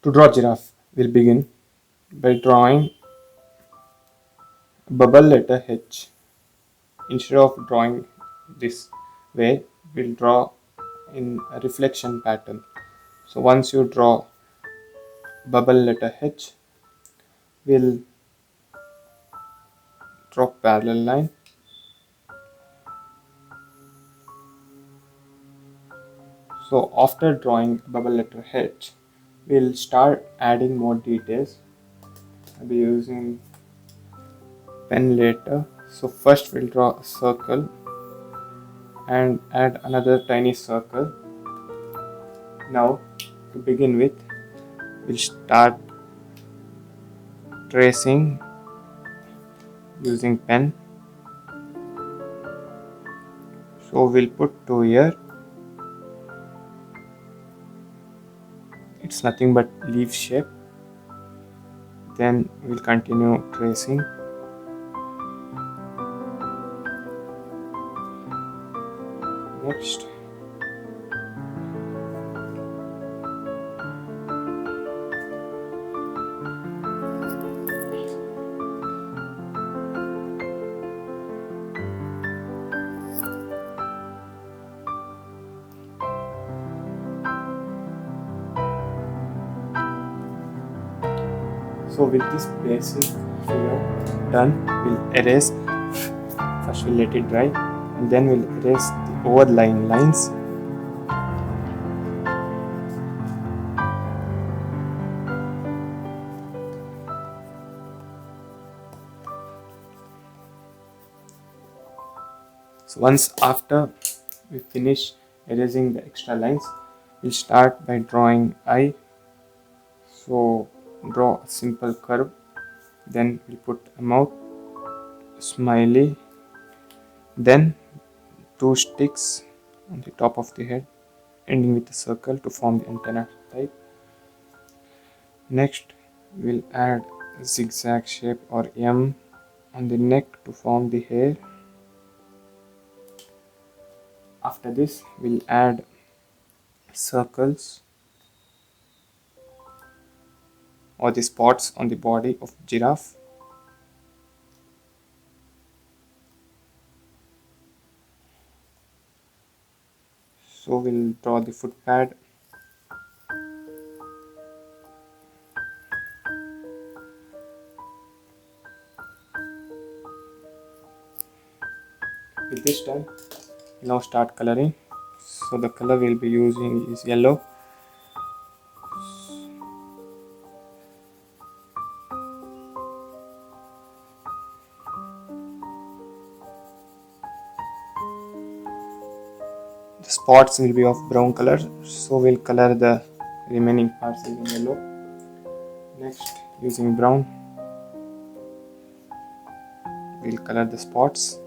To draw giraffe, we'll begin by drawing bubble letter H. Instead of drawing this way, we'll draw in a reflection pattern. So once you draw bubble letter H, we'll draw parallel line. So after drawing bubble letter H, we'll start adding more details. I'll be using pen later. So first we'll draw a circle and add another tiny circle. Now to begin with, we'll start tracing using pen. So we'll put 2 here. It's nothing but leaf shape. Then we'll continue tracing. Next, so with this basic figure done, we'll erase. First we'll let it dry and then we'll erase the overlying lines. So once after we finish erasing the extra lines, we'll start by drawing eye. So draw a simple curve, then we put a mouth, smiley, then 2 sticks on the top of the head ending with a circle to form the antenna type. Next we'll add a zigzag shape or M on the neck to form the hair. After this we'll add circles or the spots on the body of giraffe. So we'll draw the foot pad. With this done, we'll now start coloring. So the color we'll be using is yellow. The spots will be of brown color, so we'll color the remaining parts in yellow. Next, using brown, we'll color the spots.